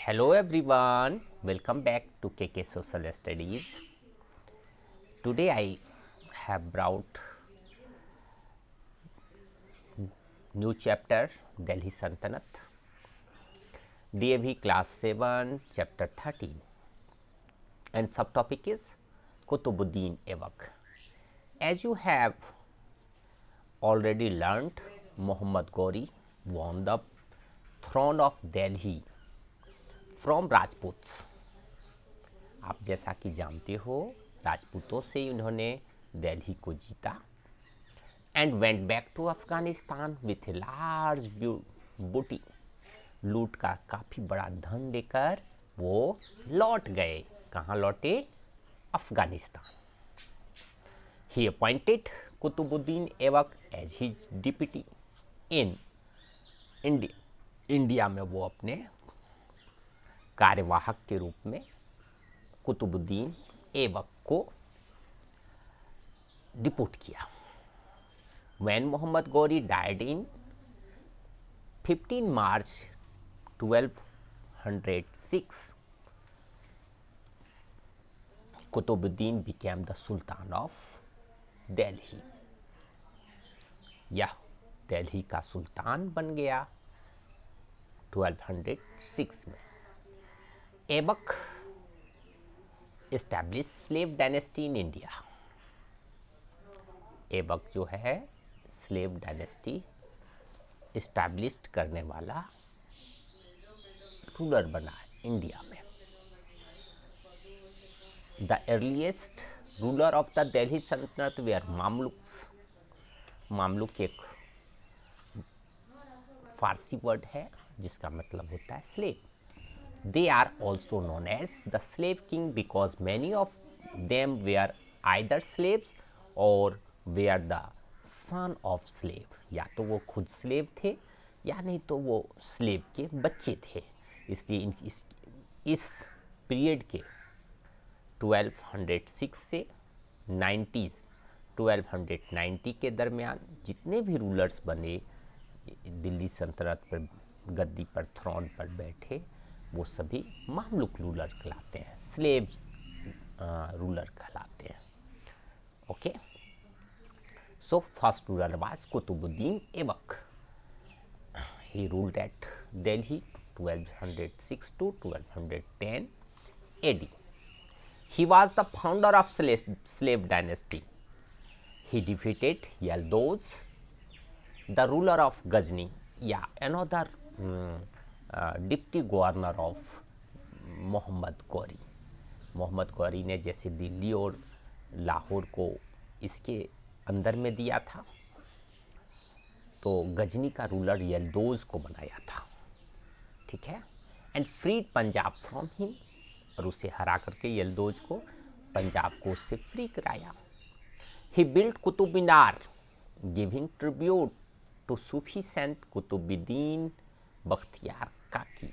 Hello everyone, welcome back to KK Social Studies. Today I have brought new chapter Delhi Sultanate, DAV class 7 chapter 13 and subtopic is Qutbuddin Aibak. As you have already learnt, Muhammad Ghori won the throne of Delhi from Rajputs. आप जैसा कि जानते हो राजपूतों से उन्होंने दिल्ली को जीता and went back to Afghanistan with a large booty. लूट का काफी बड़ा धन लेकर वो लौट गए। कहाँ लौटे? Afghanistan. He appointed Qutbuddin Aibak as his deputy in India में वो अपने कार्यवाहक के रूप में कुतुबुद्दीन ऐबक को डिपोट किया। When Muhammad Ghori died in 15 March 1206, Qutbuddin became the Sultan of Delhi. यह दिल्ली का सुल्तान बन गया 1206 में। Aibak established slave dynasty in India. Aibak जो है स्लेव डायनेस्टी इस्टेब्लिश करने वाला रूलर बना है इंडिया में। The earliest ruler of the Delhi सल्तनत वेयर मामलुक्स। मामलुक एक फारसी वर्ड है जिसका मतलब होता है slave. They are also known as the slave king because many of them were either slaves और were the son of slave. या तो वो खुद स्लेव थे या नहीं तो वो स्लेव के बच्चे थे। इसलिए इस पीरियड के 1206 से 1290 के दरमियान जितने भी रूलर्स बने दिल्ली सल्तनत पर गद्दी पर थ्रोन पर बैठे वो सभी मामलुक रूलर कहलाते हैं, स्लेव्स रूलर कहलाते हैं। Okay, so first ruler was Qutbuddin Aibak. He ruled at Delhi 1206 to 1210 AD. He was the founder of slave dynasty. He defeated Yildiz, the ruler of Ghazni, another deputy governor of Mohammad Ghori. Mohammad Ghori ने जैसे दिल्ली और लाहौर को इसके अंदर में दिया था तो गजनी का रूलर यल्दोज को बनाया था, ठीक है। And freed Punjab from him, और उसे हरा करके यल्दोज को पंजाब को उससे फ्री कराया। He built Qutub Minar giving tribute to sufi saint Qutbuddin Bakhtiyar Kaki.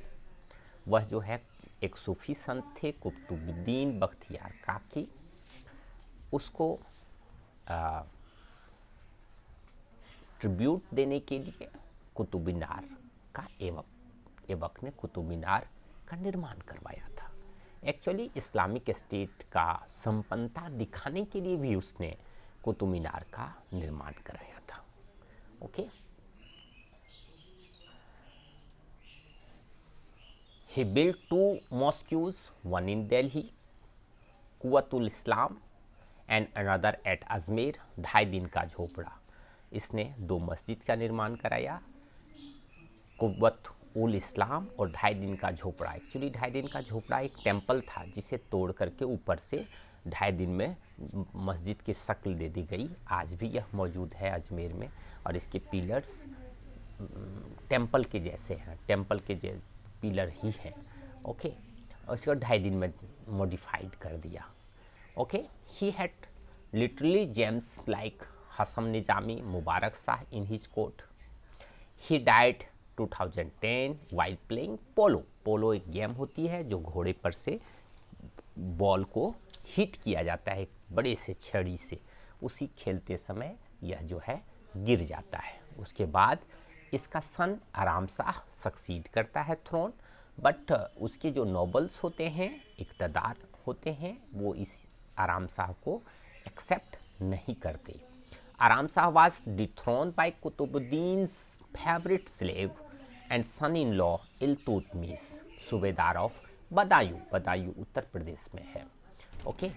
वह जो है एक सूफी संत थे कुतुबुद्दीन बख्तियार काकी, उसको ट्रिब्यूट देने के लिए कुतुब मीनार का ऐबक ने कुतुब मीनार का निर्माण करवाया था। एक्चुअली इस्लामिक स्टेट का संपन्नता दिखाने के लिए भी उसने कुतुब मीनार का निर्माण कराया था। Okay, he built two mosques, one in Delhi, Quwwatul Islam and another at Ajmer, 2.5 दिन का झोपड़ा। इसने 2 मस्जिद का निर्माण कराया, कुव्वत उल इस्लाम और 2.5 दिन का झोपड़ा। एक्चुअली 2.5 दिन का झोपड़ा एक टेम्पल था जिसे तोड़ करके ऊपर से 2.5 दिन में मस्जिद की शक्ल दे दी गई। आज भी यह मौजूद है अजमेर में और इसके पिलर्स टेम्पल के जैसे हैं, टेम्पल के पिलर ही हैं। ओके, और इसको 2.5 दिन में मॉडिफाइड कर दिया। Okay, he had literally gems like Hasan Nizami, Mubarak Shah in his court. He died 2010 while playing polo. Polo एक गेम होती है जो घोड़े पर से बॉल को हिट किया जाता है बड़े से छड़ी से, उसी खेलते समय यह जो है गिर जाता है। उसके बाद इसका सन आराम शाह सक्सीड करता है थ्रोन बट उसके जो नॉबल्स होते हैं, इक़्तिदार होते हैं, वो इस आराम शाह को एक्सेप्ट नहीं करते। आराम Shah was dethroned by कुतुबुद्दीन's favorite slave and son-in-law Iltutmish, subedar of Badaun. Badaun Uttar Pradesh में है। ओके,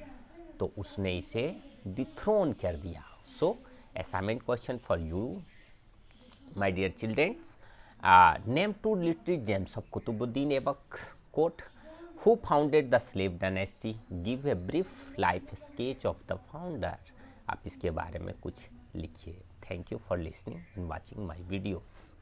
तो उसने इसे डिथ्रोन कर दिया। So assignment question for you my dear childrens, name two literary gems of Qutbuddin Aibak court. Who founded the slave dynasty? Give a brief life sketch of the founder. आप इसके बारे में कुछ लिखिए। Thank you for listening and watching my videos.